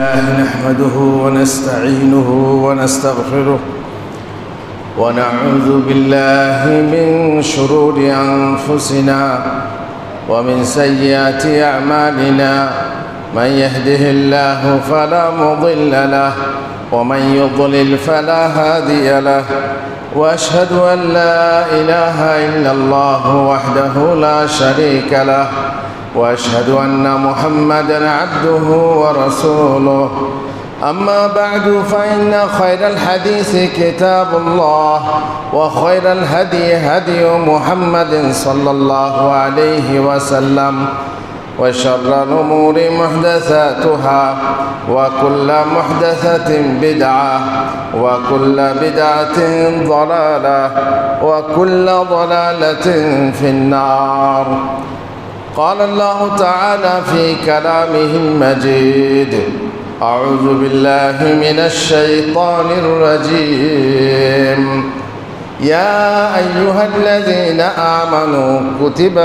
الله نحمده ونستعينه ونستغفره ونعوذ بالله من شرور أنفسنا ومن سيئات أعمالنا من يهده الله فلا مضل له ومن يضلل فلا هادي له وأشهد أن لا إله إلا الله وحده لا شريك له وأشهد أن محمدًا عبده ورسوله أما بعد فإن خير الحديث كتاب الله وخير الهدي هدي محمد صلى الله عليه وسلم وشر الأمور محدثاتها وكل محدثة بدعة وكل بدعة ضلالة وكل ضلالة في النار. قال الله تعالى في كلامه المجيد: أعوذ بالله من الشيطان الرجيم. يا أيها الذين آمنوا كتب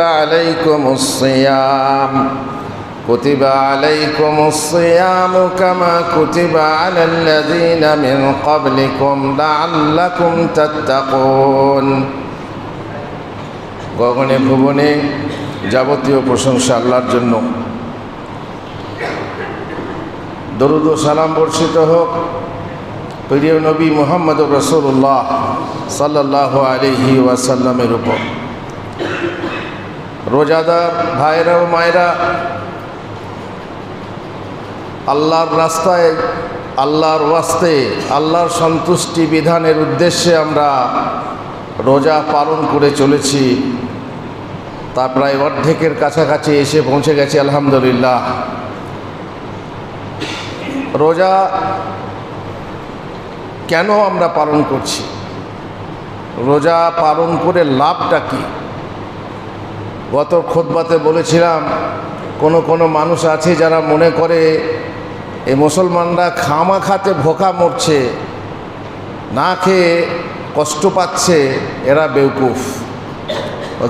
عليكم الصيام كما كتب على الذين من قبلكم لعلكم تتقون. গগনে ভুবনে যাবতীয় প্রশংসা আল্লাহর জন্য। দরুদ ও সালাম বর্ষিত হোক প্রিয় নবী মুহাম্মদুর রাসূলুল্লাহ সাল্লাল্লাহু আলাইহি ওয়াসাল্লামের উপর। রোজাদার ভাইরা ও মায়েরা, আল্লাহর রাস্তায়, আল্লাহর ওয়াস্তে, আল্লাহর সন্তুষ্টি বিধানের উদ্দেশ্যে আমরা রোজা পালন করে চলেছি। তা প্রায় অর্ধেকের কাছাকাছি এসে পৌঁছে গেছে আলহামদুলিল্লাহ। রোজা কেন আমরা পালন করছি? রোজা পালন করে লাভটা কি? গত খুতবাতে বলেছিলাম, কোনো মানুষ আছে যারা মনে করে এই মুসলমানরা খামাখাতে ভোকা মরছে, না খেয়ে কষ্ট পাচ্ছে, এরা বেউকুফ।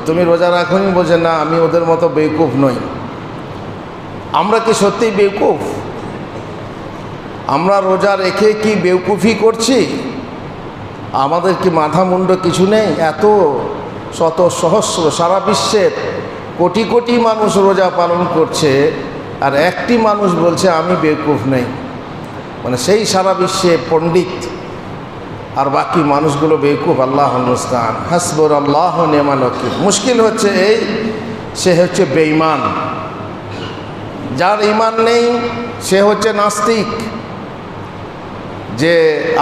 তুমি রোজা রাখোনি, বোঝে না আমি ওদের মতো বেউকুফ নই। আমরা কি সত্যিই বেউকুফ? আমরা রোজা রেখে কি বেউকুফি করছি? আমাদের কি মাথা মুন্ড কিছু নেই? এত শত সহস্র সারা বিশ্বের কোটি কোটি মানুষ রোজা পালন করছে, আর একটি মানুষ বলছে আমি বেউকুফ নেই। মানে সেই সারা বিশ্বে পণ্ডিত, আর বাকি মানুষগুলো বেউকুফ। আল্লাহুল মুস্তাআন। হাসবুনাল্লাহু ওয়া নি'মাল ওয়াকিল। মুশকিল হচ্ছে এই, সে হচ্ছে বেঈমান। যার ঈমান নেই সে হচ্ছে নাস্তিক। যে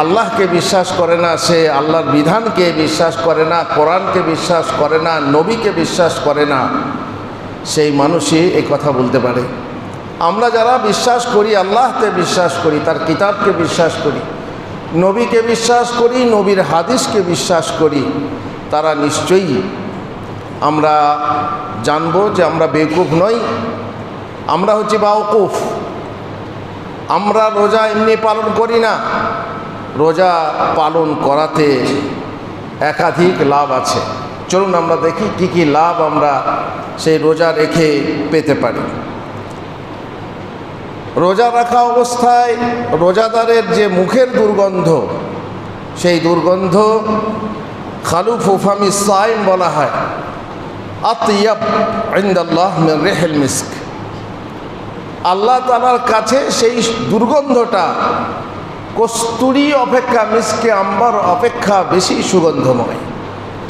আল্লাহকে বিশ্বাস করে না, সে আল্লাহর বিধানকে বিশ্বাস করে না, কোরআনকে বিশ্বাস করে না, নবীকে বিশ্বাস করে না, সেই মানুষই এই কথা বলতে পারে। আমরা যারা বিশ্বাস করি, আল্লাহকে বিশ্বাস করি, তার কিতাবকে বিশ্বাস করি, নবীকে বিশ্বাস করি, নবীর হাদিসকে বিশ্বাস করি, তারা নিশ্চয়ই আমরা জানবো যে আমরা বেকুফ নই, আমরা হচ্ছি বাউকুফ। আমরা রোজা এমনি পালন করি না, রোজা পালন করাতে একাধিক লাভ আছে। চলুন আমরা দেখি কি কি লাভ আমরা সেই রোজা রেখে পেতে পারি। রোজা রাখা অবস্থায় রোজাদারের যে মুখের দুর্গন্ধ, সেই দুর্গন্ধ খালুফু ফামি সাইম বলা হয়। আতিয়াব ইনদাল্লাহ মিন রিহিল মিস্ক। আল্লাহ তাআলার কাছে সেই দুর্গন্ধটা কস্তুরী অপেক্ষা, মিসকে আম্বার অপেক্ষা বেশি সুগন্ধময়।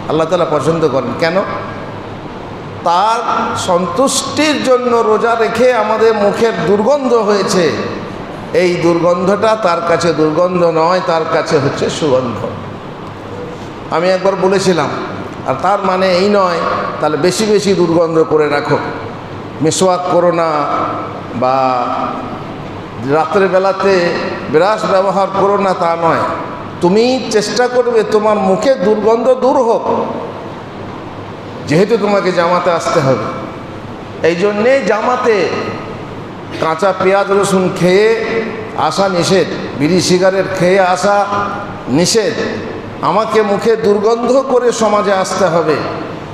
আল্লাহ তাআলা পছন্দ করেন। কেন? তার সন্তুষ্টির জন্য রোজা রেখে আমাদের মুখের দুর্গন্ধ হয়েছে। এই দুর্গন্ধটা তার কাছে দুর্গন্ধ নয়, তার কাছে হচ্ছে সুগন্ধ। আমি একবার বলেছিলাম, আর তার মানে এই নয় তাহলে বেশি বেশি দুর্গন্ধ করে রাখো, মিসওয়াক করো না, বা রাত্রের বেলাতে ব্রাশ ব্যবহার করো না, তা নয়। তুমি চেষ্টা করবে তোমার মুখে দুর্গন্ধ দূর হোক, যেহেতু তোমাকে জামাতে আসতে হবে। এই জন্যে জামাতে কাঁচা পেঁয়াজ রসুন খেয়ে আসা নিষেধ, বিড়ি সিগারেট খেয়ে আসা নিষেধ। আমাকে মুখে দুর্গন্ধ করে সমাজে আসতে হবে।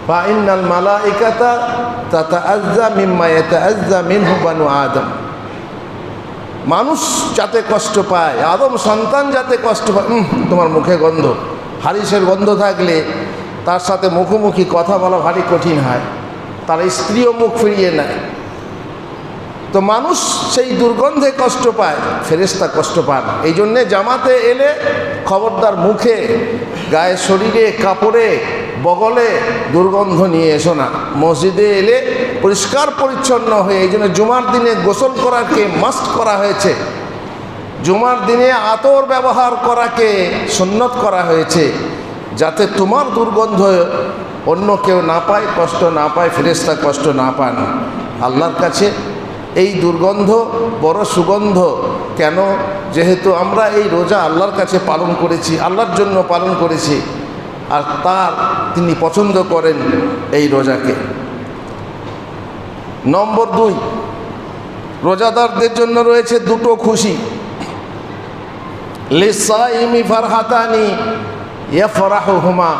ফা ইন্নাল মালাইকাতা তাতাআজ্জা মিম্মা ইয়াতাআজ্জা মিনহু বানু আদম। মানুষ যাতে কষ্ট পায়, আদম সন্তান যাতে কষ্ট পায়। তোমার মুখে গন্ধ, হারিসের গন্ধ থাকলে তার সাথে মুখোমুখি কথা বলা ভারী কঠিন হয়, তার স্ত্রীও মুখ ফিরিয়ে নেয়। তো মানুষ সেই দুর্গন্ধে কষ্ট পায়, ফেরেশতা কষ্ট পান। এই জন্যে জামাতে এলে খবরদার মুখে, গায়ে, শরীরে, কাপড়ে, বগলে দুর্গন্ধ নিয়ে এসো না। মসজিদে এলে পরিষ্কার পরিচ্ছন্ন হয়ে, এই জন্য জুমার দিনে গোসল করাকে মাস্ট করা হয়েছে, জুমার দিনে আতর ব্যবহার করাকে সুন্নত করা হয়েছে, যাতে তোমার দুর্গন্ধ অন্য কেউ না পায়, কষ্ট না পায়, ফেরেশতা কষ্ট না পান। আল্লাহর কাছে এই দুর্গন্ধ বড় সুগন্ধ। কেন? যেহেতু আমরা এই রোজা আল্লাহর কাছে পালন করেছি, আল্লাহর জন্য পালন করেছি, আর তিনি পছন্দ করেন এই রোজাকে। নম্বর 2, রোজাদারদের জন্য রয়েছে দুটো খুশি। লিসাইমি ফারহাতানি ইয়াফরাহুহুমা,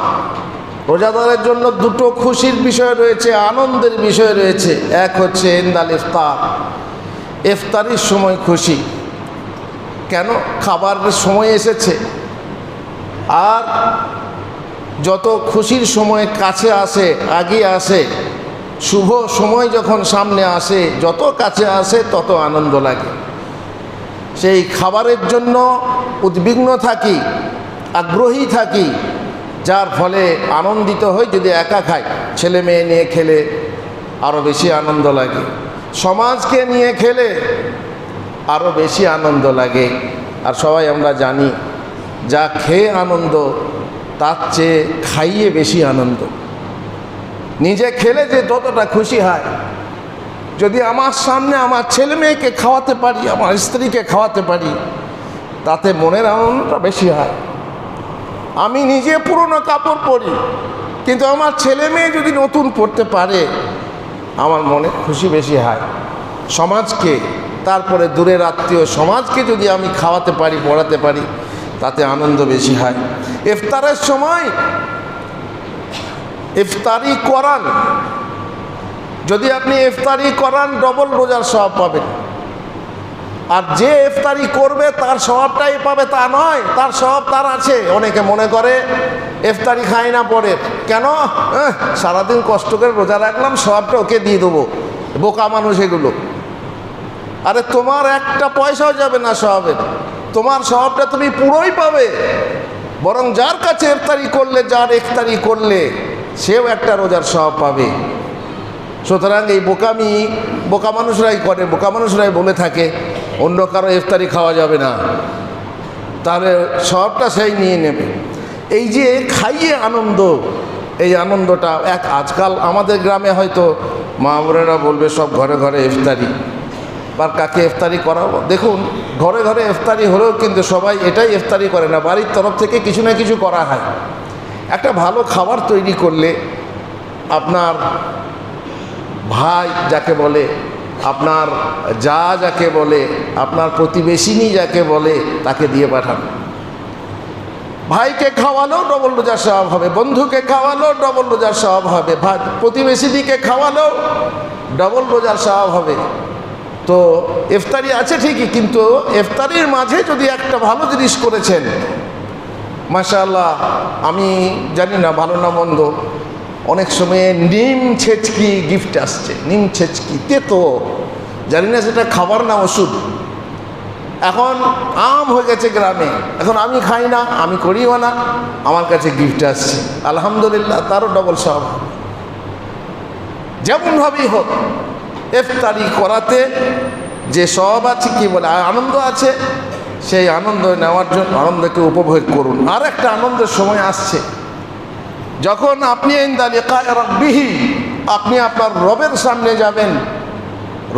রোজাদারের জন্য দুটো খুশির বিষয় রয়েছে, আনন্দের বিষয় রয়েছে। এক হচ্ছে ইনদাল ইফতার, ইফতারির সময় খুশি। কেন? খাবারের সময় এসেছে। আর যত খুশির সময় কাছে আসে, আগে আসে, শুভ সময় যখন সামনে আসে, যত কাছে আসে তত আনন্দ লাগে। সেই খাবারের জন্য উদ্বিগ্ন থাকি, আগ্রহী থাকি, যার ফলে আনন্দিত হই। যদি একা খাই, ছেলে মেয়ে নিয়ে খেলে আরও বেশি আনন্দ লাগে, সমাজকে নিয়ে খেলে আরও বেশি আনন্দ লাগে। আর সবাই আমরা জানি, যা খেয়ে আনন্দ তার চেয়ে খাইয়ে বেশি আনন্দ। নিজে খেলে যে যতটা খুশি হয়, যদি আমার সামনে আমার ছেলে মেয়েকে খাওয়াতে পারি, আমার স্ত্রীকে খাওয়াতে পারি, তাতে মনের আনন্দটা বেশি হয়। আমি নিজে পুরনো কাপড় পরি, কিন্তু আমার ছেলে মেয়ে যদি নতুন পরতে পারে, আমার মনে খুশি বেশি হয়। সমাজকে, তারপরে দূরের আত্মীয় সমাজকে যদি আমি খাওয়াতে পারি, পড়াতে পারি, তাতে আনন্দ বেশি হয়। ইফতারের সময় ইফতারি করান, যদি আপনি ইফতারি করান ডবল রোজার সওয়াব পাবেন। আর যে ইফতারি করবে তার স্বভাবটাই পাবে তা নয়, তার স্বভাব তার আছে। অনেকে মনে করে ইফতারি খায় না পরে, কেন? সারাদিন কষ্ট করে রোজা রাখলাম, স্বভাবটা ওকে দিয়ে দেবো। বোকা মানুষ এগুলো। আরে তোমার একটা পয়সাও যাবে না স্বভাবের, তোমার স্বভাবটা তুমি পুরোই পাবে। বরং যার কাছে ইফতারি করলে, যার ইফতারি করলে, সেও একটা রোজার স্বভাব পাবে। সুতরাং এই বোকামি বোকা মানুষরাই করে, বোকা মানুষরাই বলে থাকে অন্য কারো ইফতারি খাওয়া যাবে না, তাহলে সবটা সেই নিয়ে নেবে। এই যে খাইয়ে আনন্দ, এই আনন্দটা আজকাল আমাদের গ্রামে হয়তো মা বোনেরা বলবে সব ঘরে ঘরে ইফতারি, বা কাকে ইফতারি করাবো। দেখুন, ঘরে ঘরে ইফতারি হলেও কিন্তু সবাই এটাই ইফতারি করে না, বাড়ির তরফ থেকে কিছু না কিছু করা হয়। একটা ভালো খাবার তৈরি করলে আপনার ভাই যাকে বলে, আপনার যাকে বলে, আপনার প্রতিবেশিনী যাকে বলে, তাকে দিয়ে পাঠান। ভাইকে খাওয়ালেও ডবল রোজার স্বভাব হবে, বন্ধুকে খাওয়ালেও ডবল রোজার স্বভাব হবে, প্রতিবেশিনীকে খাওয়ালেও ডবল রোজার স্বভাব হবে। তো ইফতারি আছে ঠিকই, কিন্তু ইফতারির মাঝে যদি একটা ভালো জিনিস করেছেন, মাশাআল্লাহ, আমি জানি না ভালো না মন্দ, অনেক সময় নিম ছেচকি গিফট আসছে। নিম ছেচকি তেতো, জানি না সেটা খাবার না ওষুধ। এখন আম হয়ে গেছে গ্রামে, এখন আমি খাই না, আমি করিও না, আমার কাছে গিফট আসছে, আলহামদুলিল্লাহ, তারও ডবল সওয়াব। যেমনভাবেই হোক, ইফতারি করাতে যে সওয়াব আছে, কি বলে আনন্দ আছে, সেই আনন্দ নেওয়ার জন্য আনন্দকে উপভোগ করুন। আর একটা আনন্দের সময় আসছে, যখন আপনি ইনদা লিকাই রাব্বিহি, আপনি আপনার রবের সামনে যাবেন,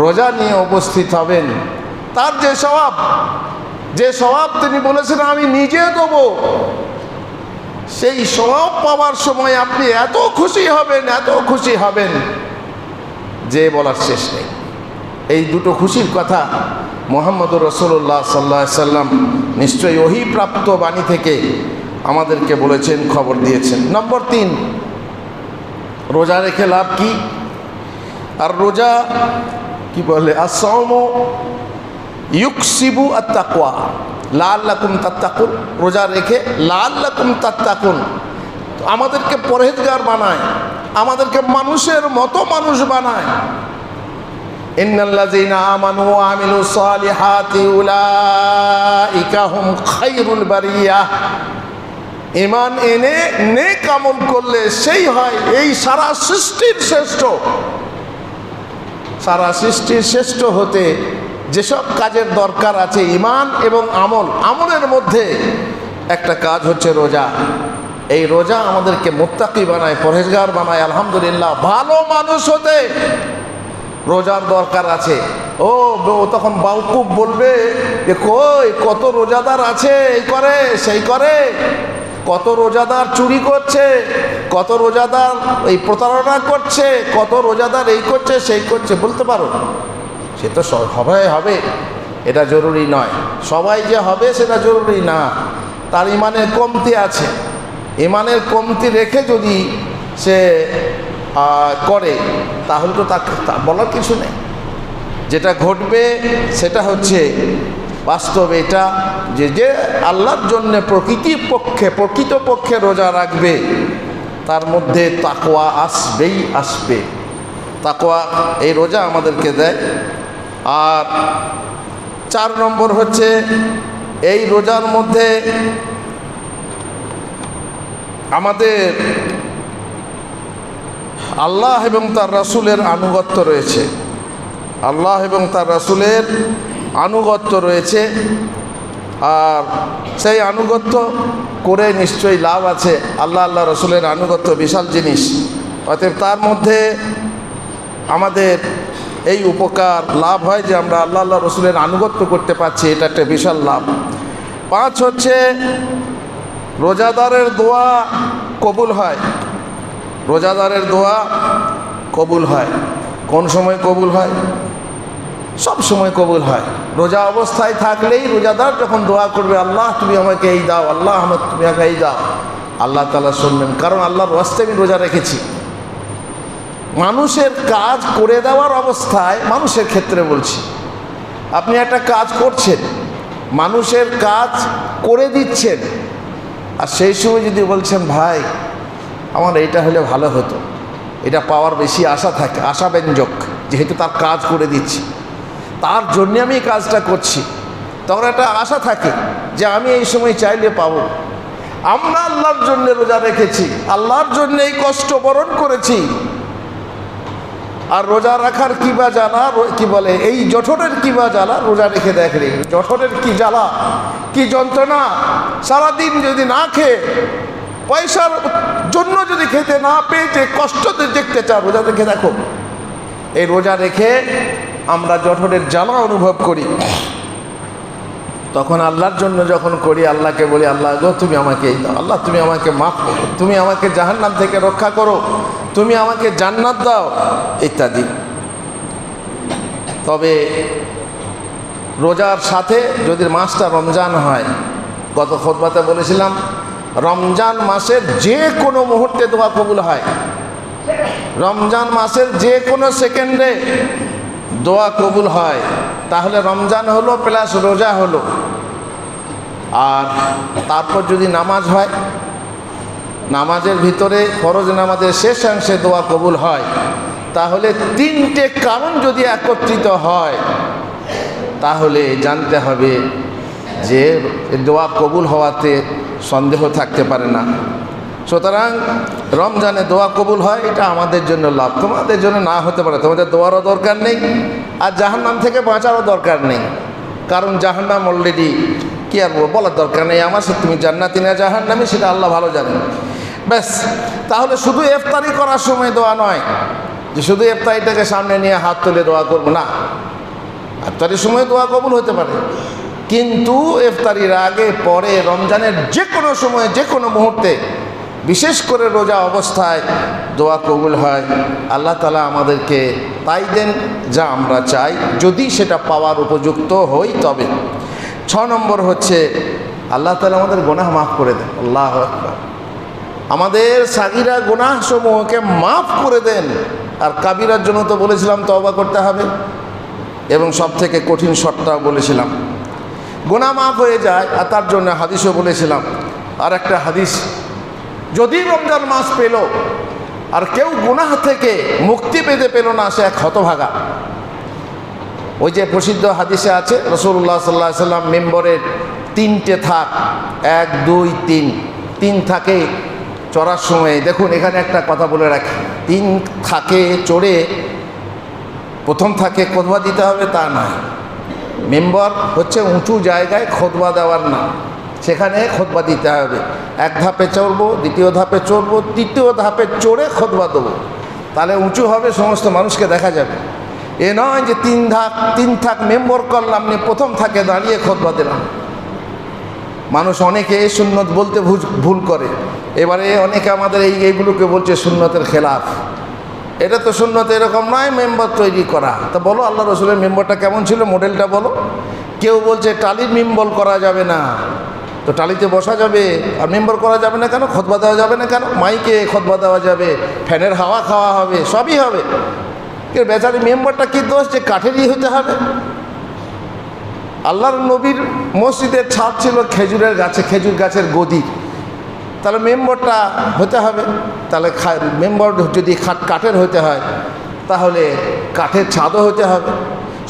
রোজা নিয়ে উপস্থিত হবেন, তার যে সওয়াব তিনি বলেছেন আমি নিজে দেবো, সেই সওয়াব পাওয়ার সময় আপনি এত খুশি হবেন যে বলার শেষ নেই। এই দুটো খুশির কথা মুহাম্মদুর রাসূলুল্লাহ সাল্লাল্লাহু আলাইহি সাল্লাম নিশ্চয়ই ওহী প্রাপ্ত বাণী থেকে আমাদেরকে বলেছেন, খবর দিয়েছেন। নম্বর 3, রোজা রেখে লাভ কি? আর রোজা কি বলে, আস-সাওমু ইউকসিবু আত-তাকওয়া লাআল্লাকুম তাত্তাকুন, রোজা রেখে লাআল্লাকুম তাত্তাকুন আমাদেরকে পরহেজগার বানায়, আমাদেরকে মানুষের মতো মানুষ বানায়। ইন্নাল্লাযীনা আমানু ওয়া আমিলুস সালিহাতি উলাইকা হুম খায়রুল বারিয়াহ। ঈমান এনে নেক আমল করলে সেই হয় এই সারা সৃষ্টির শ্রেষ্ঠ। সারা সৃষ্টির শ্রেষ্ঠ হতে যেসব কাজের দরকার আছে ঈমান এবং আমলের মধ্যে একটা কাজ হচ্ছে রোজা। এই রোজা আমাদেরকে মুত্তাকি বানায়, পরহেজগার বানায়। আলহামদুলিল্লাহ, ভালো মানুষ হতে রোজার দরকার আছে। ও তখন বাউকুব বলবে যে কই কত রোজাদার আছে, এই করে সেই করে, কত রোজাদার চুরি করছে, কত রোজাদার এই প্রতারণা করছে, কত রোজাদার এই করছে সেই করছে, বলতে পারো? সে তো হবে এটা জরুরি নয়, সবাই যে হবে সেটা জরুরি না। তার ইমানের কমতি আছে, ইমানের কমতি রেখে যদি সে করে তাহলে তো তাকে বলার কিছু নেই। যেটা ঘটবে সেটা হচ্ছে বাস্তব এটা যে আল্লাহর জন্য প্রকৃতপক্ষে রোজা রাখবে তার মধ্যে তাকওয়া আসবেই আসবে। তাকওয়া এই রোজা আমাদেরকে দেয়। আর 4 নম্বর হচ্ছে এই রোজার মধ্যে আমাদের আল্লাহ এবং তার রাসূলের আনুগত্য রয়েছে। আল্লাহ এবং তার রাসূলের আনুগত্য রয়েছে। আর সেই আনুগত্য করে নিশ্চয়ই লাভ আছে। আল্লাহ রাসূলের আনুগত্য বিশাল জিনিস। অতএব তার মধ্যে আমাদের এই উপকার লাভ হয় যে আমরা আল্লাহ রাসূলের আনুগত্য করতে পারছি, এটা একটা বিশাল লাভ। 5 হচ্ছে রোজাদারের দোয়া কবুল হয়। রোজাদারের দোয়া কবুল হয়। কোন সময় কবুল হয়? সব সময় কবুল হয়। রোজা অবস্থায় থাকলেই রোজাদার যখন দোয়া করবে, আল্লাহ তুমি আমাকে এই দাও, আল্লাহ তুমি আমাকে এই দাও, আল্লাহ তাআলা শুনবেন। কারণ আল্লাহর ওয়াস্তে আমি রোজা রেখেছি। মানুষের কাজ করে দেওয়ার অবস্থায়, মানুষের ক্ষেত্রে বলছি, আপনি একটা কাজ করছেন, মানুষের কাজ করে দিচ্ছেন, আর সেই সময় যদি বলছেন ভাই আমার এইটা হলে ভালো হতো, এটা পাওয়ার বেশি আশা থাকে, আশাব্যঞ্জক, যেহেতু তার কাজ করে দিচ্ছি, তার জন্যে আমি এই কাজটা করছি, তখন একটা আশা থাকে যে আমি এই সময় চাইলে পাবো। আমরা আল্লাহর জন্য রোজা রেখেছি, আল্লাহর জন্য এই কষ্ট বরণ করেছি। আর রোজা রাখার কি বা জ্বালা, কি বলে এই জঠরের কি বা জ্বালা, রোজা রেখে দেখলে জঠরের কি জ্বালা, কি যন্ত্রণা। সারাদিন যদি না খেয়ে, পয়সার জন্য যদি খেতে না পেয়ে যে কষ্ট দেখতে চাও, রোজা রেখে দেখো। এই রোজা রেখে আমরা জঠরের জ্বালা অনুভব করি। তখন আল্লাহর জন্য যখন করি, আল্লাহকে বলি আল্লাহ গো তুমি আমাকে এই দাও, আল্লাহ তুমি আমাকে মাফ করো, তুমি আমাকে জাহান্নাম থেকে রক্ষা করো, তুমি আমাকে জান্নাত দাও ইত্যাদি। তবে রোজার সাথে যদি মাসটা রমজান হয়, গত খুতবাতে বলেছিলাম রমজান মাসের যে কোনো মুহূর্তে দোয়া কবুল হয়। রমজান মাসের যে কোনো সেকেন্ডে দোয়া কবুল হয়। তাহলে রমজান হলো প্লাস রোজা হলো। আর তারপর যদি নামাজ হয়, নামাজের ভিতরে ফরজ নামাজের শেষাংশে দোয়া কবুল হয়, তাহলে 3টে কারণ যদি একত্রিত হয় তাহলে জানতে হবে যে দোয়া কবুল হওয়াতে সন্দেহ থাকতে পারে না। সুতরাং রমজানে দোয়া কবুল হয়, এটা আমাদের জন্য লাভ। তোমাদের জন্য না হতে পারে, তোমাদের দোয়ারও দরকার নেই, আর জাহান্নাম থেকে বাঁচারও দরকার নেই। কারণ জাহান্নাম অলরেডি কি আর বলার দরকার নেই আমার, সে তুমি জান্নাতি না জাহান্নামী সেটা আল্লাহ ভালো জানেন। ব্যাস, তাহলে শুধু ইফতারি করার সময় দোয়া নয় যে শুধু ইফতারিটাকে সামনে নিয়ে হাত তুলে দোয়া করবো না। ইফতারির সময় দোয়া কবুল হতে পারে, কিন্তু ইফতারির আগে পরে রমজানের যে কোনো সময় যে কোনো মুহূর্তে, বিশেষ করে রোজা অবস্থায় দোয়া কবুল হয়। আল্লাহ তাআলা আমাদেরকে তাই দেন যা আমরা চাই, যদি সেটা পাওয়ার উপযুক্ত হই তবে। 6 নম্বর হচ্ছে আল্লাহ তাআলা আমাদের গুনাহ মাফ করে দেন। আল্লাহু আকবার। আমাদের সাগীরা গুনাহ সমূহকে মাফ করে দেন। আর কাবিরার জন্য তো বলেছিলাম তওবা করতে হবে। এবং সব থেকে কঠিন শর্তটাও বলেছিলাম। গুনাহ মাফ হয়ে যায়, আর তার জন্য হাদিসও বলেছিলাম। আর একটা হাদিস, যদি রমজান মাস পেল আর কেউ গুনাহ থেকে মুক্তি পেতে পেল না, সে এক হতভাগা। ওই যে প্রসিদ্ধ হাদিসে আছে, রাসূলুল্লাহ সাল্লাল্লাহু আলাইহি সাল্লাম মিম্বরের 3টে থাক, 1 2 3, 3 থাকে চড়ার সময়। দেখুন এখানে একটা কথা বলে রাখি, 3 থাকে চড়ে প্রথম থাকে খুতবা দিতে হবে তা নয়। মিম্বর হচ্ছে উঁচু জায়গায় খুতবা দেওয়ার না, সেখানে খুতবা দিতে হবে। 1 ধাপে চড়বো, 2য় ধাপে চড়বো, 3য় ধাপে চড়ে খুতবা দেবো, তাহলে উঁচু হবে, সমস্ত মানুষকে দেখা যাবে। এ নয় যে 3 থাক মেম্বর করলাম, নিয়ে প্রথম থাকে দাঁড়িয়ে খুতবা দিলাম। মানুষ অনেকে সুন্নত বলতে ভুল করে। এবারে অনেকে আমাদের এইগুলোকে বলছে সুন্নতের খেলাফ। এটা তো সুন্নত এরকম নয় মেম্বার তৈরি করা। তা বলো আল্লাহ রসুলের মেম্বারটা কেমন ছিল, মডেলটা বলো। কেউ বলছে টালির মেম্বর করা যাবে না, তো টালিতে বসা যাবে, আর মেম্বর করা যাবে না কেন? খুতবা দেওয়া যাবে না কেন? মাইকে খুতবা দেওয়া যাবে, ফ্যানের হাওয়া খাওয়া হবে, সবই হবে। বেচারি মেম্বারটা কি দোষ যে কাঠেরই হতে হবে? আল্লাহর নবীর মসজিদের ছাদ ছিল খেজুরের গাছে, খেজুর গাছের গদি, তাহলে মেম্বরটা হতে হবে। তাহলে মেম্বর যদি কাঠের হতে হয়, তাহলে কাঠের ছাদও হতে হবে।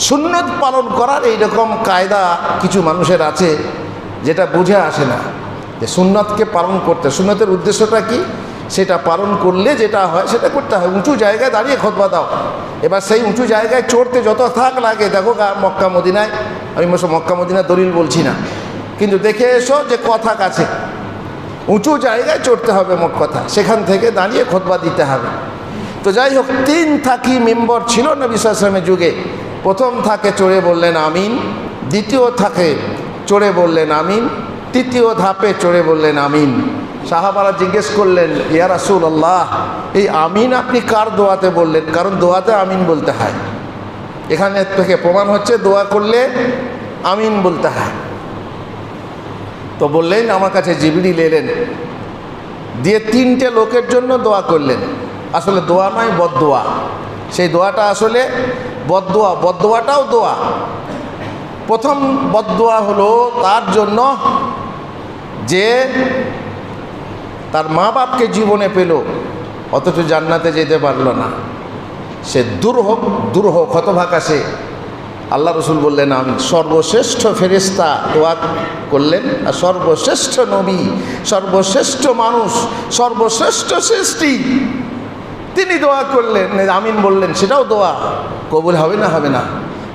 সুন্নত পালন করার এইরকম কায়দা কিছু মানুষের আছে, যেটা বুঝে আসে না যে সুন্নতকে পালন করতে, সুন্নতের উদ্দেশ্যটা কি, সেটা পালন করলে যেটা হয় সেটা করতে হয়। উঁচু জায়গায় দাঁড়িয়ে খুতবা দাও। এবার সেই উঁচু জায়গায় চড়তে যত থাক লাগে, দেখো মক্কা মদিনায়, আমি মক্কা মদিনায় দলিল বলছি না, কিন্তু দেখে এসো যে কথা কাছে উঁচু জায়গায় চড়তে হবে, মোট কথা সেখান থেকে দাঁড়িয়ে খুতবা দিতে হবে। তো যাই হোক, 3 থাকি মেম্বর ছিল নবী সাল্লাল্লাহু আলাইহি ওয়াসাল্লামের যুগে। প্রথম থাকে চড়ে বললেন আমিন, 2য় থাকে চড়ে বললেন আমিন, 3য় ধাপে চড়ে বললেন আমিন। সাহাবারা জিজ্ঞেস করলেন, ইয়া রাসূলুল্লাহ, এই আমিন আপনি কার দোয়াতে বললেন? কারণ দোয়াতে আমিন বলতে হয়। এখানে থেকে প্রমাণ হচ্ছে দোয়া করলে আমিন বলতে হয়। তো বললেন, আমার কাছে জিবরিল এলেন, দিয়ে 3টে লোকের জন্য দোয়া করলেন। আসলে দোয়া নয়, বদদোয়া। সেই দোয়াটা আসলে বদদোয়া, বদদোয়াটাও দোয়া। প্রথম বদদোয়া হলো তার জন্য যে তার মা বাপকে জীবনে পেল অথচ জান্নাতে যেতে পারল না, সে দূর হোক হতভাগা সে। আল্লাহ রসুল বললেন আমিন। সর্বশ্রেষ্ঠ ফেরেশতা দোয়া করলেন, আর সর্বশ্রেষ্ঠ নবী, সর্বশ্রেষ্ঠ মানুষ, সর্বশ্রেষ্ঠ সৃষ্টি, তিনি দোয়া করলেন, আমিন বললেন, সেটাও দোয়া। কবুল হবে না? হবে না।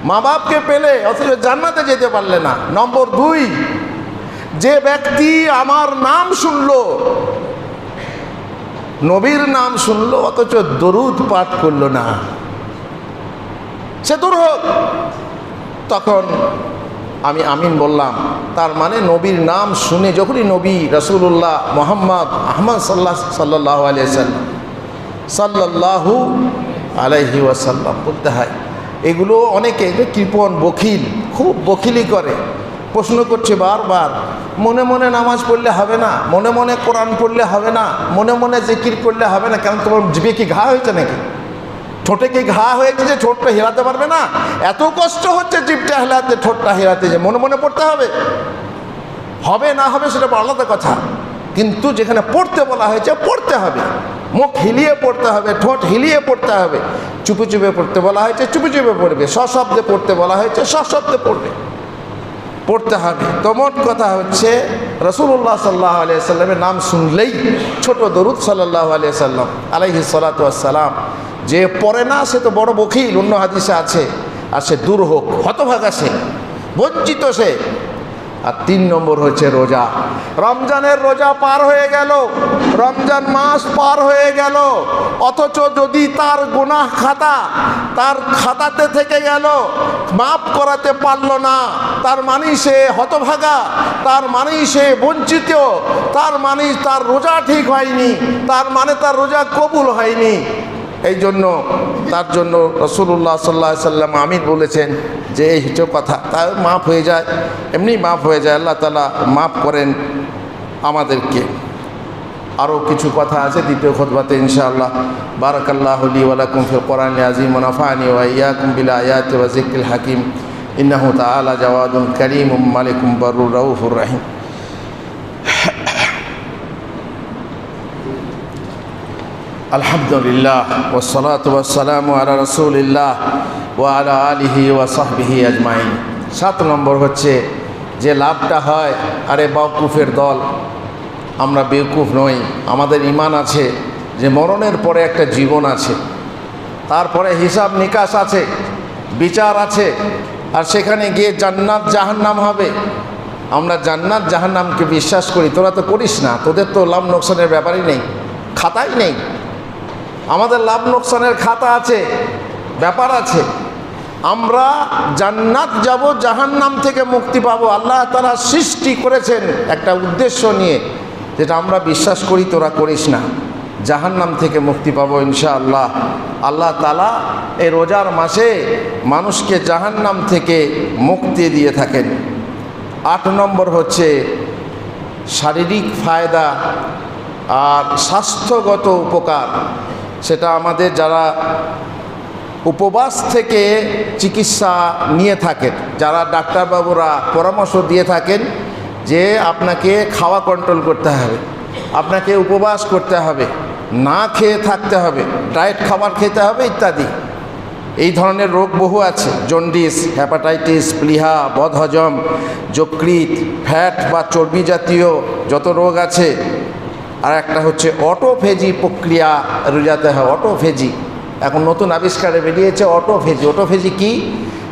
মা বাপকে পেলে অথচ জান্নাতে যেতে পারলে না। নম্বর 2, যে ব্যক্তি আমার নাম শুনলো, নবীর নাম শুনলো, অথচ দরুদ পাঠ করলো না, সে দূর হোক। তখন আমি আমিন বললাম। তার মানে নবীর নাম শুনে যখনই নবী রাসূলুল্লাহ মুহাম্মদ আহমদ সাল্লাল্লাহু আলাইহি ওয়াসাল্লাম বলতে হয়। এগুলো অনেকে কৃপণ, বখিল, খুব বখিলি করে। প্রশ্ন করছে বারবার, মনে মনে নামাজ পড়লে হবে না, মনে মনে কোরআন পড়লে হবে না, মনে মনে জিকির করলে হবে না। কেন, তোমার জিভে কি ঘা হয়েছে নাকি? ঠোঁটে কি ঘা হয়েছে যে ঠোঁটটা হেলাতে পারবে না? এত কষ্ট হচ্ছে জিভটা হেলাতে, ঠোঁটটা হেলাতে, যে মনে মনে পড়তে হবে? হবে না হবে সেটা আলাদা কথা, কিন্তু যেখানে পড়তে বলা হয়েছে পড়তে হবে। মুখ হিলিয়ে পড়তে হবে, ঠোঁট হিলিয়ে পড়তে হবে। চুপে চুপে পড়তে বলা হয়েছে চুপে চুপে পড়বে, সশব্দে পড়তে বলা হয়েছে সশব্দে পড়তে হবে। তো মোট কথা হচ্ছে, রাসূলুল্লাহ সাল্লাল্লাহু আলাইহি সাল্লামের নাম শুনলেই ছোট দরুদ সাল্লাল্লাহু আলাইহি সাল্লাতু ওয়াসসালাম, যে পড়ে না সে তো বড় বখিল, অন্য হাদিসে আছে। আর সে দূর হোক, হতভাগা সে, বঞ্চিত সে। আর 3 নম্বর হচ্ছে রোজা। রমজানের রোজা পার হয়ে গেল, রমজান মাস পার হয়ে গেল, অথচ যদি তার গুনাহ খাতা তার খাতাতে থেকে গেল, মাফ করাতে পারল না, তার মানে সে হতভাগা, তার মানেই সে বঞ্চিত, তার মানে তার রোজা ঠিক হয়নি, তার মানে তার রোজা কবুল হয়নি। এই জন্য তার জন্য রাসূলুল্লাহ সাল্লাল্লাহু আলাইহি সাল্লাম আমিন বলেছেন যে এই হচ্ছে কথা, তাই মাফ হয়ে যায়, এমনি মাফ হয়ে যায়। আল্লাহ তাআলা মাফ করেন আমাদেরকে। আরও কিছু কথা আছে দ্বিতীয় খুতবাতে ইনশাআল্লাহ। বারাকাল্লাহু লি ওয়া লাকুম ফিল কোরআনিল আযীম ওয়া নাফা'নি ওয়া ইয়্যাকুম বিল আয়াতি ওয়া যিকরিল হাকীম। ইন্নাহু তাআলা জাওয়াদুন কারীমুম মালিকুম বাররুর রাউফুর রাহিম। আলহামদুলিল্লাহ ওয়াসসালাতু ওয়াসসালামু আলা রাসূলিল্লাহ ওয়া আলা আলিহি ওয়া সাহবিহি আজমাইন। 7 নম্বর হচ্ছে যে লাভটা হয়, আরে বেওকুফের দল, আমরা বেওকুফ নই। আমাদের ঈমান আছে যে মরণের পরে একটা জীবন আছে, তারপরে হিসাব নিকাশ আছে, বিচার আছে, আর সেখানে গিয়ে জান্নাত জাহান্নাম হবে। আমরা জান্নাত জাহান্নামকে বিশ্বাস করি, তোরা তো করিস না। তোদের তো লাভ লোকসানের ব্যাপারই নেই, খাতাই নেই। আমাদের লাভ লোকসানের খাতা আছে, ব্যাপার আছে। আমরা জান্নাত যাব, জাহান্নাম থেকে মুক্তি পাবো। আল্লাহ তাআলা সৃষ্টি করেছেন একটা উদ্দেশ্য নিয়ে, যেটা আমরা বিশ্বাস করি তোরা করিস না। জাহান্নাম থেকে মুক্তি পাবো ইনশাআল্লাহ। আল্লাহ তাআলা এই রোজার মাসে মানুষকে জাহান্নাম থেকে মুক্তি দিয়ে থাকেন। 8 নম্বর হচ্ছে শারীরিক ফায়দা আর স্বাস্থ্যগত উপকার। সেটা আমাদের যারা উপবাস থেকে চিকিৎসা নিয়ে থাকেন, যারা ডাক্তারবাবুরা পরামর্শ দিয়ে থাকেন যে আপনাকে খাওয়া কন্ট্রোল করতে হবে, আপনাকে উপবাস করতে হবে, না খেয়ে থাকতে হবে, ডায়েট খাবার খেতে হবে ইত্যাদি। এই ধরনের রোগ বহু আছে, জন্ডিস, হ্যাপাটাইটিস, প্লিহা, বদহজম, যকৃৎ, ফ্যাট বা চর্বি জাতীয় যত রোগ আছে। আর একটা হচ্ছে অটোফেজি প্রক্রিয়া রোজাতে হয়। অটোফেজি এখন নতুন আবিষ্কারে বেরিয়েছে অটোফেজি। অটোফেজি কি?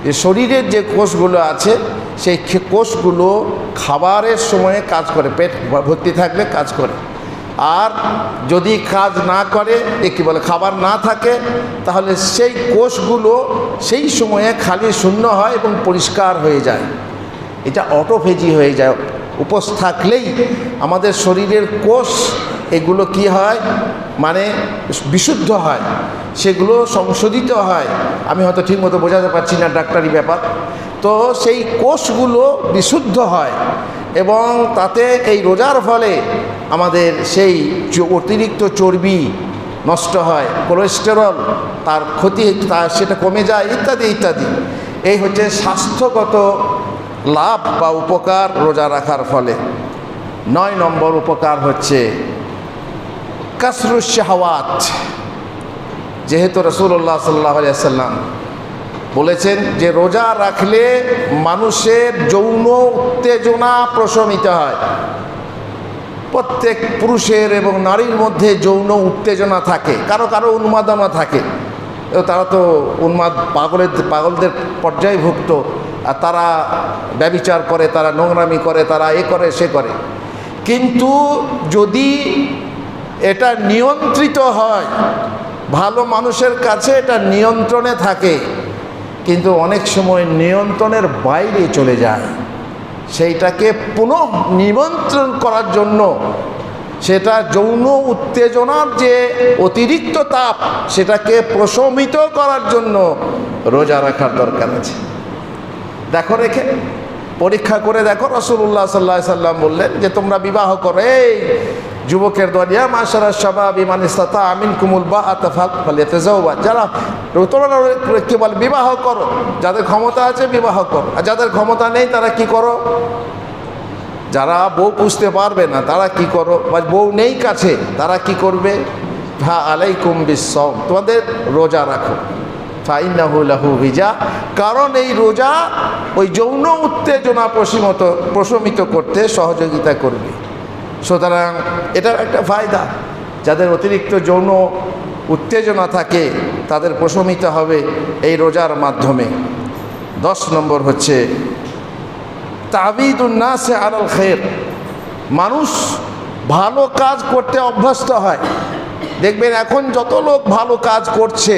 যে শরীরের যে কোষগুলো আছে সেই কোষগুলো খাবারের সময়ে কাজ করে, পেট ভর্তি থাকলে কাজ করে। আর যদি কাজ না করে, কি বলে, খাবার না থাকে, তাহলে সেই কোষগুলো সেই সময়ে খালি শূন্য হয় এবং পরিষ্কার হয়ে যায়। এটা অটোফেজি হয়ে যায়। উপোস থাকলেই আমাদের শরীরের কোষ এগুলো কি হয়, মানে বিশুদ্ধ হয়, সেগুলো সংশোধিত হয়। আমি হয়তো ঠিকমতো বোঝাতে পারছি না, ডাক্তারি ব্যাপার। তো সেই কোষগুলো বিশুদ্ধ হয় এবং তাতে এই রোজার ফলে আমাদের সেই অতিরিক্ত চর্বি নষ্ট হয়, কোলেস্টেরল তার ক্ষতি সেটা কমে যায় ইত্যাদি ইত্যাদি। এই হচ্ছে স্বাস্থ্যগত লাভ বা উপকার রোজা রাখার ফলে। 9 নম্বর উপকার হচ্ছে কাসরুশ শাহওয়াত। যেহেতু রাসূলুল্লাহ সাল্লাল্লাহু আলাইহি ওয়াসাল্লাম বলেছেন যে রোজা রাখলে মানুষের যৌন উত্তেজনা প্রশমিত হয়। প্রত্যেক পুরুষের এবং নারীর মধ্যে যৌন উত্তেজনা থাকে, কারো কারো উন্মাদনা থাকে। তারা তো পাগলদের পর্যায়ভুক্ত, আর তারা ব্যভিচার করে, তারা নোংরামি করে, তারা এ করে সে করে। কিন্তু যদি এটা নিয়ন্ত্রিত হয়, ভালো মানুষের কাছে এটা নিয়ন্ত্রণে থাকে, কিন্তু অনেক সময় নিয়ন্ত্রণের বাইরে চলে যায়। সেইটাকে পুনঃ নিয়ন্ত্রণ করার জন্য, সেটা যৌন উত্তেজনার যে অতিরিক্ত তাপ, সেটাকে প্রশমিত করার জন্য রোজা রাখার দরকার আছে। দেখো, রেখে পরীক্ষা করে দেখো। রাসূলুল্লাহ সাল্লাল্লাহু আলাইহি ওয়াসাল্লাম বললেন যে তোমরা বিবাহ করো। এই যুবকের দল, ইয়া মাশারাশ শাবাব মান ইসতাতা মিনকুমুল বাআতা ফালইয়াতাযাওয়াজ। যারা তোমরা কি বলে বিবাহ করো, যাদের ক্ষমতা আছে বিবাহ করো, আর যাদের ক্ষমতা নেই তারা কি করো, যারা বউ পুষতে পারবে না তারা কি করো, বা বউ নেই কাছে তারা কি করবে, ফা আলাইকুম বিসসাওম, তোমাদের রোজা রাখো। ফাইন্নাহু লাহু ভিজা, কারণ এই রোজা ওই যৌন উত্তেজনা প্রশমিত করতে সহযোগিতা করবে। সুতরাং এটার একটা ফায়দা, যাদের অতিরিক্ত যৌন উত্তেজনা থাকে তাদের প্রশমিত হবে এই রোজার মাধ্যমে। 10 নম্বর হচ্ছে তাবিদুন নাসে আলাল খায়র। মানুষ ভালো কাজ করতে অভ্যস্ত হয়। দেখবেন এখন যত লোক ভালো কাজ করছে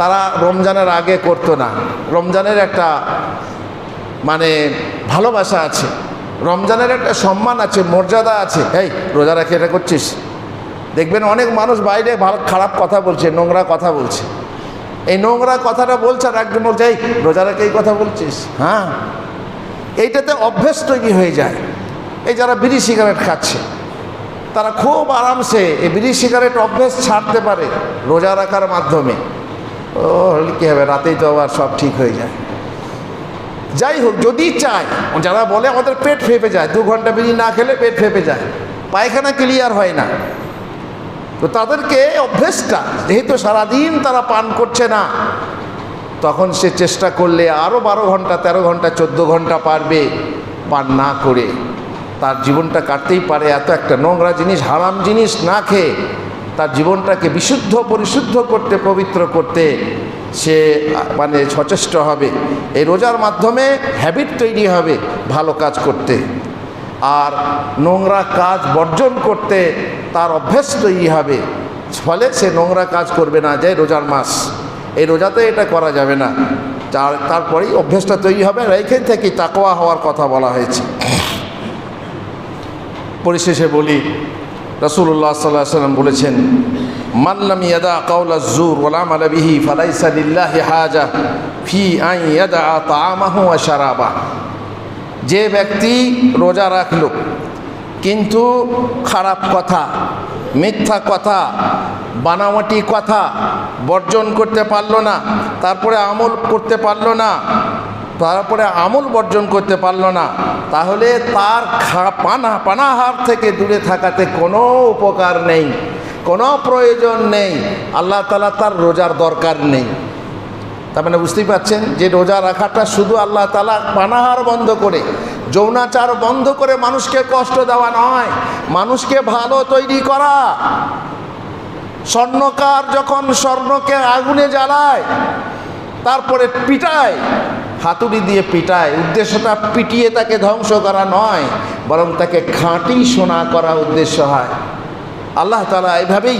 তারা রমজানের আগে করতো না। রমজানের একটা মানে ভালোবাসা আছে, রমজানের একটা সম্মান আছে, মর্যাদা আছে। এই রোজা রাখে এটা করছিস, দেখবেন অনেক মানুষ বাইরে ভালো খারাপ কথা বলছে, নোংরা কথা বলছে। এই নোংরা কথাটা বলছে আর একজন বলছে এই রোজা রেখে এই কথা বলছিস। হ্যাঁ, এইটাতে অভ্যেস তৈরি হয়ে যায়। এই যারা বিড়ি সিগারেট খাচ্ছে, তারা খুব আরামসে এই বিড়ি সিগারেট অভ্যেস ছাড়তে পারে রোজা রাখার মাধ্যমে। ও হলে কী হবে, রাতেই তো আবার সব ঠিক হয়ে যায়। যাই হোক, যদি চায়, যারা বলে আমাদের পেট ফেঁপে যায়, 2 ঘন্টা বিড়ি না খেলে পেট ফেঁপে যায়, পায়খানা ক্লিয়ার হয় না, তো তাদেরকে অভ্যেসটা যেহেতু সারাদিন তারা পান করছে না, তখন সে চেষ্টা করলে আরও 12 ঘন্টা 13 ঘন্টা 14 ঘন্টা পারবে পান না করে, তার জীবনটা কাটতেই পারে। এত একটা নোংরা জিনিস, হারাম জিনিস না খেয়ে তার জীবনটাকে বিশুদ্ধ পরিশুদ্ধ করতে, পবিত্র করতে সে মানে সচেষ্ট হবে। এই রোজার মাধ্যমে হ্যাবিট তৈরি হবে ভালো কাজ করতে, আর নোংরা কাজ বর্জন করতে তার অভ্যেস তৈরি হবে। ফলে সে নোংরা কাজ করবে না। যে রোজার মাস, এই রোজাতে এটা করা যাবে না, তারপরেই অভ্যেসটা তৈরি হবে। আর এইখান থেকেই তাকওয়া হওয়ার কথা বলা হয়েছে। পরিশেষে বলি, রাসূলুল্লাহ সাল্লাল্লাহু আলাইহি ওয়াসাল্লাম বলেছেন, মান লাম ইয়াদা কাওলা যুর ওয়াল আমালা বিহি ফালাইসা লিল্লাহি হাজা ফি আন ইয়াদা তাআমাহু ওয়া শারাবাহু। যে ব্যক্তি রোজা রাখলো কিন্তু খারাপ কথা, মিথ্যা কথা, বানাওয়াটি কথা বর্জন করতে পারলো না, তারপরে আমল করতে পারলো না, তারপরে আমল বর্জন করতে পারলো না, তাহলে তার পানাহার থেকে দূরে থাকাতে কোনো উপকার নেই, কোনো প্রয়োজন নেই। আল্লাহ তাআলা তার রোজার দরকার নেই। তার মানে বুঝতেই পারছেন যে রোজা রাখাটা শুধু আল্লাহ তাআলা পানাহার বন্ধ করে, যৌনাচার বন্ধ করে মানুষকে কষ্ট দেওয়া নয়, মানুষকে ভালো তৈরি করা। স্বর্ণকার যখন স্বর্ণকে আগুনে জ্বালায়, তারপরে পিটায়, হাতুড়ি দিয়ে পিটায়, উদ্দেশ্যটা পিটিয়ে তাকে ধ্বংস করা নয়, বরং তাকে খাঁটি সোনা করা উদ্দেশ্য হয়। আল্লাহ তাআলা এইভাবেই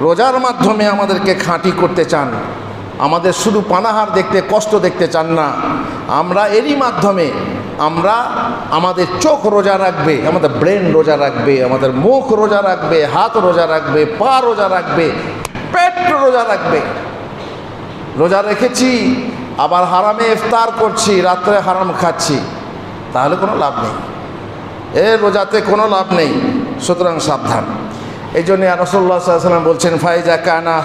রোজার মাধ্যমে আমাদেরকে খাঁটি করতে চান। আমাদের শুধু পানাহার দেখতে, কষ্ট দেখতে চান না। আমরা এরই মাধ্যমে আমরা আমাদের চোখ রোজা রাখবে, আমাদের ব্রেন রোজা রাখবে, আমাদের মুখ রোজা রাখবে, হাত রোজা রাখবে, পা রোজা রাখবে, পেট রোজা রাখবে। রোজা রেখেছি আবার হারামে ইফতার করছি, রাত্রে হারাম খাচ্ছি, তাহলে কোনো লাভ নেই, এ রোজাতে কোনো লাভ নেই। সুতরাং সাবধান। এই জন্য রাসূলুল্লাহ সাল্লাল্লাহু আলাইহি ওয়াসাল্লাম বলছেন, ফাইজা কানা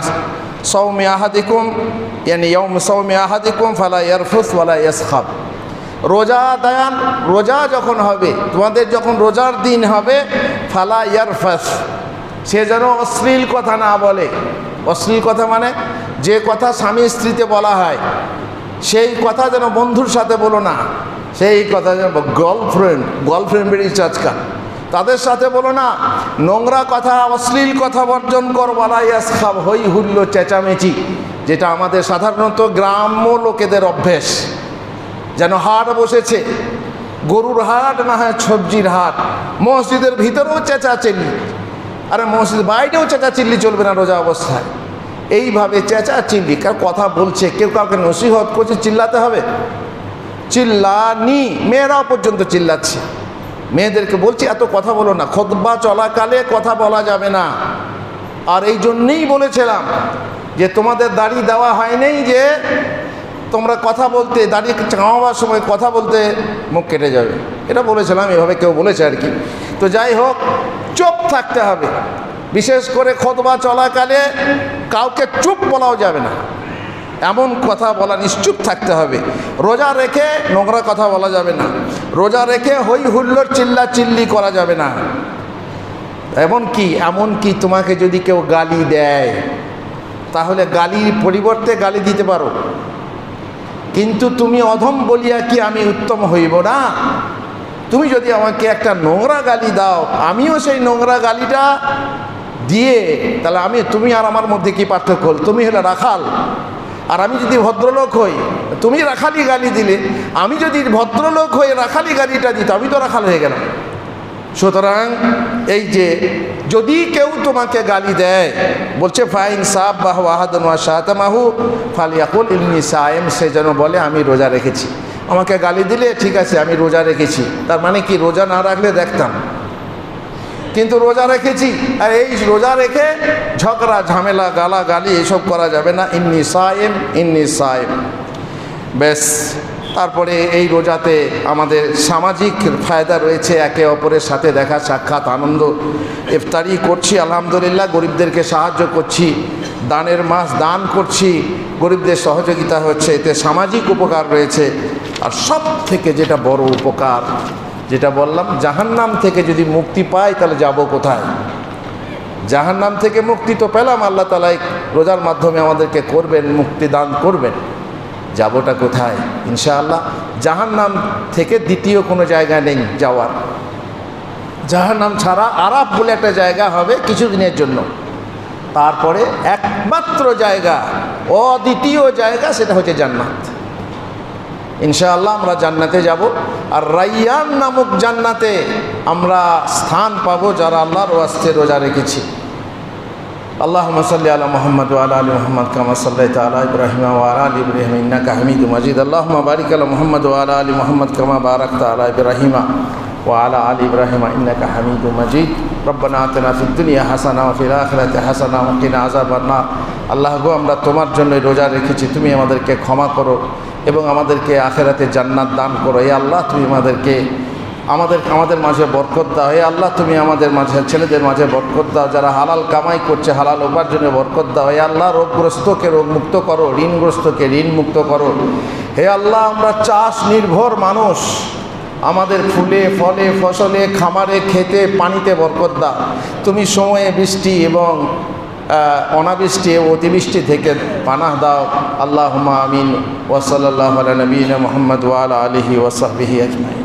সাওমি আহাদিকুম ইয়ানি ইয়াউম সাওমি আহাদিকুম ফালা ইয়ারফুস ওয়ালা ইয়াসখাব। রোজা যখন হবে, তোমাদের যখন রোজার দিন হবে, ফালা ইয়ারফাস, সে যেন অশ্লীল কথা না বলে। অশ্লীল কথা মানে যে কথা স্বামী স্ত্রীতে বলা হয়, সেই কথা যেন বন্ধুর সাথে বলো না, সেই কথা যেন গার্লফ্রেন্ড বেরিয়েছে আজকাল, তাদের সাথে বলো না। নোংরা কথা, অশ্লীল কথা বর্জন কর। ওয়ালা ইয়াসখাব, হই হুল্লো, চেঁচামেচি, যেটা আমাদের সাধারণত গ্রাম্য লোকেদের অভ্যেস। যেন হাট বসেছে, গরুর হাট না হয় সবজির হাট, মসজিদের ভিতরেও চেঁচাচিল্লি, আরে মসজিদ বাইরেও চেঁচাচিল্লি চলবে না রোজা অবস্থায়। এইভাবে চেঁচাচিল্লি, কার কথা বলছে, কেউ কাউকে নসিহত করছে, চিল্লাতে হবে? চিল্লানি, মেয়েরাও পর্যন্ত চিল্লাচ্ছে। মেয়েদেরকে বলছি এত কথা বলো না, খুতবা চলাকালে কথা বলা যাবে না। আর এই জন্যেই বলেছিলাম যে তোমাদের দাড়ি দেওয়া হয় নাই, যে তোমরা কথা বলতে, দাঁড়িয়ে চাওয়াবার সময় কথা বলতে মুখ কেটে যাবে, এটা বলেছিলাম, এভাবে কেউ বলেছে আর কি। তো যাই হোক, চুপ থাকতে হবে। বিশেষ করে খুতবা চলাকালে কাউকে চুপ বলাও যাবে না, এমন কথা বলা, নিশ্চুপ থাকতে হবে। রোজা রেখে নোংরা কথা বলা যাবে না, রোজা রেখে হই হুল্লোড় চিল্লা চিল্লি করা যাবে না। এমনকি তোমাকে যদি কেউ গালি দেয়, তাহলে গালির পরিবর্তে গালি দিতে পারো, কিন্তু তুমি অধম বলিয়া কি আমি উত্তম হইব না? তুমি যদি আমাকে একটা নোংরা গালি দাও, আমিও সেই নোংরা গালিটা দিয়ে, তাহলে তুমি আর আমার মধ্যে কি পার্থক্য হল? তুমি হলে রাখাল, আর আমি যদি ভদ্রলোক হই, তুমি রাখালি গালি দিলে, আমি যদি ভদ্রলোক হয়ে রাখালি গালিটা দিত, আমি তো রাখাল হয়ে গেলাম। সুতরাং এই যে যদি কেউ তোমাকে গালি দেয়, বলছে ফাইন সাব বাহু আহাদুন ওয়া শাতামাহু ফালিয়াকুল ইন্নী সায়েম, সে যেন বলে আমি রোজা রেখেছি। আমাকে গালি দিলে ঠিক আছে, আমি রোজা রেখেছি, তার মানে কি রোজা না রাখলে দেখতাম, কিন্তু রোজা রেখেছি। আর এই রোজা রেখে ঝগড়া ঝামেলা গালাগালি এসব করা যাবে না। ইন্নী সায়েম, ইন্নী সায়েম, ব্যাস তারপরে এই রোজাতে আমাদের সামাজিক ফায়দা রয়েছে, একে অপরের সাথে দেখা সাক্ষাৎ আনন্দ। ইফতারি করছি আলহামদুলিল্লাহ, গরিবদেরকে সাহায্য করছি, দানের মাস দান করছি, গরিবদের সহযোগিতা হচ্ছে, এতে সামাজিক উপকার রয়েছে। আর সব থেকে যেটা বড় উপকার, যেটা বললাম, জাহান্নাম থেকে যদি মুক্তি পাই তাহলে যাব কোথায়? জাহান্নাম থেকে মুক্তি তো পেলাম, আল্লাহ তাআলা রোজার মাধ্যমে আমাদেরকে করবেন, মুক্তি দান করবেন, যাবোটা কোথায়? ইনশাআল্লাহ জাহান্নাম থেকে দ্বিতীয় কোনো জায়গা নেই যাওয়ার। জাহান্নাম ছাড়া আরাফ বলে একটা জায়গা হবে কিছুদিনের জন্য, তারপরে একমাত্র জায়গা, অদ্বিতীয় জায়গা, সেটা হচ্ছে জান্নাত। ইনশাআল্লাহ আমরা জান্নাতে যাব, আর রাইয়ান নামক জান্নাতে আমরা স্থান পাবো যারা আল্লাহর ওয়াস্তে রোজা রেখেছি। আল্লাহুম্মা সাল্লি আলা মুহাম্মদ ওয়া আলা আলি মুহাম্মদ কামা সাল্লাইতা আলা ইব্রাহিম ওয়া আলা আলি ইব্রাহিম ইন্নাকা হামিদুম মাজিদ। আল্লাহুম্মা বারিক আলা মুহাম্মদ ওয়া আলা আলি মুহাম্মদ কামা বারাকতা আলা ইব্রাহিম ওয়া আলা আলি ইব্রাহিম ইন্নাকা হামিদুম মাজিদ। রব্বানা আতিনা ফিদ দুনিয়া হাসানা ওয়া ফিল আখিরাতি হাসানা ওয়া কিনা আযাবান নার। আল্লাহ গো, আমরা তোমার জন্য রোজা রেখেছি, তুমি আমাদেরকে ক্ষমা করো এবং আমাদেরকে আখিরাতে জান্নাত দান করো। হে আল্লাহ, তুমি আমাদের মাঝে বরকত দাও। হে আল্লাহ, তুমি আমাদের মাঝে ছেলেদের মাঝে বরকত দাও, যারা হালাল কামাই করছে হালাল উপার্জনে বরকত দাও। হে আল্লাহ, রোগগ্রস্তকে রোগমুক্ত করো, ঋণগ্রস্তকে ঋণ মুক্ত করো। হে আল্লাহ, আমরা চাষ নির্ভর মানুষ, আমাদের ফুলে ফলে ফসলে খামারে খেতে পানিতে বরকত দাও। তুমি সময়ে বৃষ্টি এবং অনাবৃষ্টি অতিবৃষ্টি থেকে পানাহ দাও। আল্লাহুম্মা আমিন। ওয়া সাল্লাল্লাহু আলা নবিয়িনা মুহাম্মদ ওয়া আলা আলিহি ওয়া সাহবিহি আজমাইন।